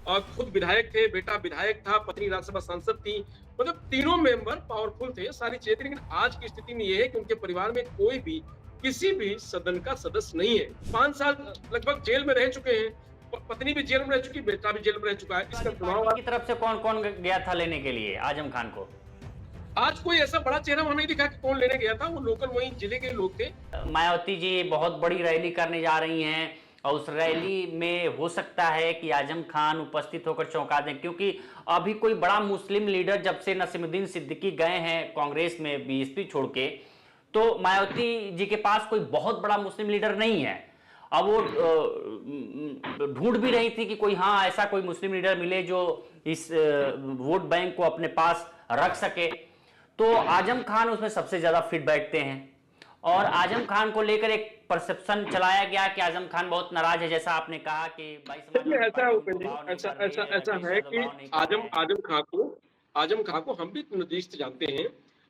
खुद विधायक थे, बेटा विधायक था, पत्नी राज्यसभा सांसद थी। मतलब तीनों मेंबर पावरफुल थे, सारी चीजें थी। लेकिन आज की स्थिति में ये है कि उनके परिवार में कोई भी किसी भी सदन का सदस्य नहीं है। 5 साल लगभग जेल में रह चुके हैं। पत्नी भी जेल में रह चुकी, बेटा भी जेल में रह चुका है। इसका समाजवादी चुनाव पार्टी की तरफ से कौन कौन गया था लेने के लिए आजम खान को? आज कोई ऐसा बड़ा चेहरा वहां नहीं दिखा कि कौन लेने गया था। वो लोकल वहीं जिले के लोग थे। मायावती जी बहुत बड़ी रैली करने जा रही हैं और उस रैली में हो सकता है कि आजम खान उपस्थित होकर चौंका दें, क्योंकि अभी कोई बड़ा मुस्लिम लीडर जब से नसीमुद्दीन सिद्दीकी गए हैं कांग्रेस में बीएसपी छोड़ के, तो मायावती जी के पास कोई बहुत बड़ा मुस्लिम लीडर नहीं है। अब वो ढूंढ भी रही थी कि कोई, हाँ, ऐसा कोई मुस्लिम लीडर मिले जो इस वोट बैंक को अपने पास रख सके। तो आजम खान उसमें सबसे ज्यादा फिट बैठते हैं और आजम खान को लेकर एक परसेप्शन चलाया गया कि आजम खान बहुत नाराज है, जैसा आपने कहा कि भाई देखिए समाजवादी ऐसा है पार्टी उनको उपेंद्र जी, दबाव नहीं ऐसा कर रही ऐसा है, ऐसा अखिलेश है यादव कि दबाव नहीं कर रहे हैं। आजम खां को हम भी निर्दिष्ट जानते हैं।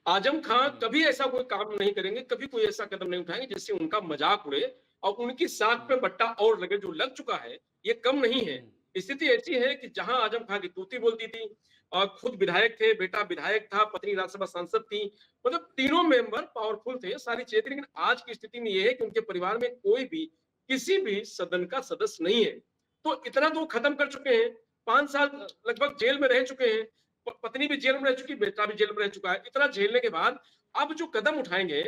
आजम खां कभी ऐसा कोई काम नहीं करेंगे, कभी कोई ऐसा कदम नहीं उठाएंगे जिससे उनका मजाक उड़े और उनकी साख पे बट्टा और लगे। जो लग चुका है ये कम नहीं है। स्थिति ऐसी है कि जहां आजम खां की तूती बोलती थी और खुद विधायक थे, बेटा विधायक था, पत्नी राज्यसभा सांसद थी। मतलब तीनों मेंबर पावरफुल थे, सारी चीजें थी। लेकिन आज की स्थिति में यह है कि उनके परिवार में कोई भी किसी भी सदन का सदस्य नहीं है। तो इतना तो खत्म कर चुके हैं। 5 साल लगभग जेल में रह चुके हैं। पत्नी भी जेल में रह चुकी, बेटा भी जेल में रह चुका है। इतना झेलने के बाद अब जो कदम उठाएंगे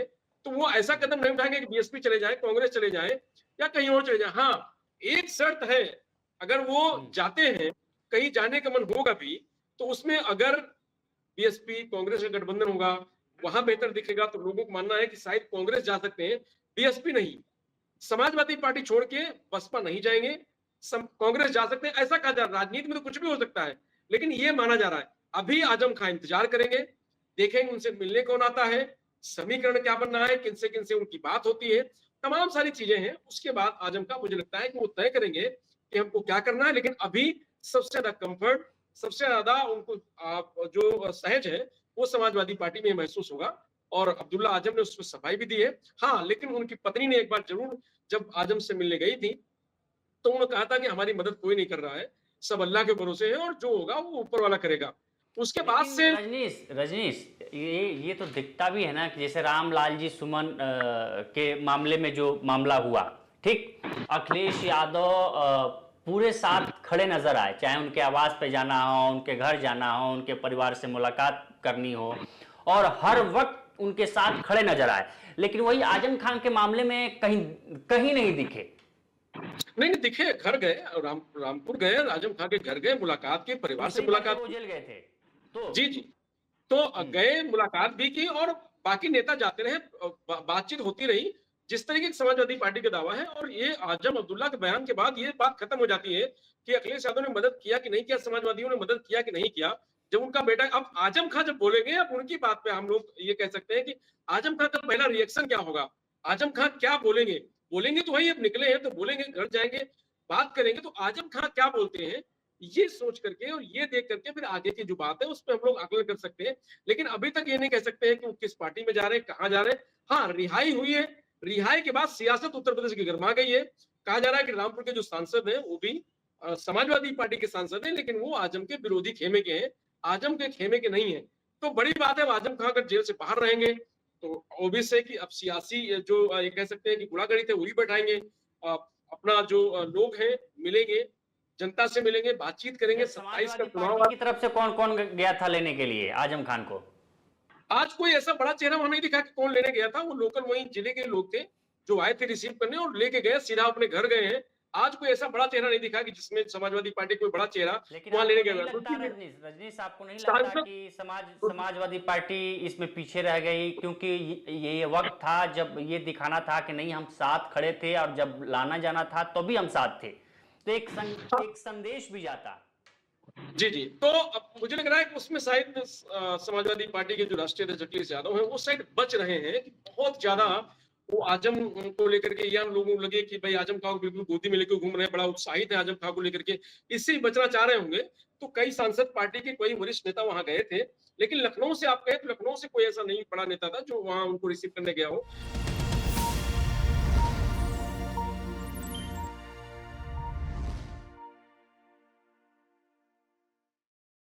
तो वो ऐसा कदम नहीं उठाएंगे कि बीएसपी चले जाए, कांग्रेस चले जाए या कहीं और चले जाए। हाँ, एक शर्त है, अगर वो जाते हैं, कहीं जाने का मन होगा भी, तो उसमें अगर बीएसपी कांग्रेस का गठबंधन होगा, वहां बेहतर दिखेगा, तो लोगों को मानना है कि शायद कांग्रेस जा सकते हैं, बीएसपी नहीं। समाजवादी पार्टी छोड़ के बसपा नहीं जाएंगे, कांग्रेस जा सकते हैं, ऐसा कहा जा रहा है। राजनीति में तो कुछ भी हो सकता है, लेकिन ये माना जा रहा है। अभी आजम खान इंतजार करेंगे, देखेंगे उनसे मिलने कौन आता है, समीकरण क्या बनना है, किनसे उनकी बात होती है, तमाम सारी चीजें हैं। उसके बाद आजम खान मुझे लगता है कि वो तय करेंगे कि हमको क्या करना है। लेकिन अभी सबसे ज्यादा कंफर्ट, सबसे ज्यादा उनको जो सहज है वो समाजवादी पार्टी में महसूस होगा। और अब्दुल्ला आजम ने उसमें सफाई भी दी है। हाँ, लेकिन उनकी पत्नी ने एक बार जरूर, जब आजम से मिलने गई थी, तो उन्होंने कहा था कि हमारी मदद कोई नहीं कर रहा है, सब अल्लाह के भरोसे है और जो होगा वो ऊपर वाला करेगा। उसके बाद लेकिन से रजनीश रजनीश ये तो दिखता भी है ना कि जैसे रामलाल जी सुमन के मामले में जो मामला हुआ, ठीक, अखिलेश यादव पूरे साथ खड़े नजर आए, चाहे उनके आवास पे जाना हो, उनके घर जाना हो, उनके परिवार से मुलाकात करनी हो, और हर वक्त उनके साथ खड़े नजर आए। लेकिन वही आजम खान के मामले में कहीं कहीं नहीं दिखे। नहीं नहीं दिखे, घर गए, रामपुर गए, आजम खान के घर गए, मुलाकात की, परिवार से तीसरी बार जब मुलाकात वो की। जेल गए थे तो जी जी। तो गए, मुलाकात भी की और बाकी नेता जाते रहे, बातचीत होती रही, जिस तरीके की समाजवादी पार्टी का दावा है। और ये आजम अब्दुल्ला के बयान के बाद ये बात खत्म हो जाती है कि अखिलेश यादव ने मदद किया कि नहीं किया, समाजवादियों ने मदद किया कि नहीं किया। जब उनका बेटा, अब आजम खान जब बोलेंगे, अब उनकी बात पे हम लोग ये कह सकते हैं कि आजम खान का पहला रिएक्शन क्या होगा, आजम खान क्या बोलेंगे। बोलेंगे तो वही, अब निकले हैं तो बोलेंगे, घर जाएंगे, बात करेंगे, तो आजम खान क्या बोलते हैं, ये सोच करके और ये देख करके फिर आगे की जो बात है उस पर हम लोग आकलन कर सकते हैं। लेकिन अभी तक ये नहीं कह सकते हैं कि वो किस पार्टी में जा रहे हैं, कहां जा रहे हैं। हाँ, रिहाई हुई है, रिहाई के बाद सियासत उत्तर प्रदेश की गर्मा गई है। कहा जा रहा है कि रामपुर के जो सांसद हैं वो भी समाजवादी पार्टी के सांसद हैं, लेकिन वो आजम के विरोधी खेमे के हैं, आजम के खेमे के नहीं है। तो बड़ी बात है, आजम खान अगर जेल से बाहर रहेंगे तो ऑब्वियस है कि अब सियासी जो ये कह सकते हैं कि गुलागड़ी थे वही बैठाएंगे। अपना जो लोग हैं मिलेंगे, जनता से मिलेंगे, बातचीत करेंगे। 27 का समाजवादी चुनाव पार्टी की तरफ से कौन कौन गया था लेने के लिए आजम खान को? आज कोई ऐसा बड़ा चेहरा वहां नहीं दिखा कि कौन लेने गया था। वो लोकल वहीं जिले के लोग थे जो आए थे रिसीव करने और लेके गए, सीधा अपने घर गए हैं। आज कोई ऐसा बड़ा चेहरा नहीं दिखा कि जिसमें समाजवादी पार्टी कोई बड़ा चेहरा लेकिन वहां लेने आपको गया नहीं था। लगता क्योंकि रजनीश आपको नहीं लगता सांसद, कि समाजवादी पार्टी इसमें पीछे रह गई, क्योंकि ये वक्त था जब ये दिखाना था कि नहीं हम साथ खड़े थे और जब लाना जाना था तो भी हम साथ थे, तो एक संदेश भी जाता। जी जी। तो अब मुझे लग रहा है कि उसमें शायद समाजवादी पार्टी के जो राष्ट्रीय अध्यक्ष अखिलेश यादव हैं वो शायद बच रहे हैं कि बहुत ज्यादा वो आजम को लेकर के, या लोगों को लगे कि भाई आजम खां को बिल्कुल गोदी में लेकर घूम रहे हैं, बड़ा उत्साहित है आजम खां को लेकर के, इससे ही बचना चाह रहे होंगे। तो कई सांसद पार्टी के कई वरिष्ठ नेता वहां गए थे। लेकिन लखनऊ से आप कहें तो लखनऊ से कोई ऐसा नहीं बड़ा नेता था जो वहां उनको रिसीव करने गया हो।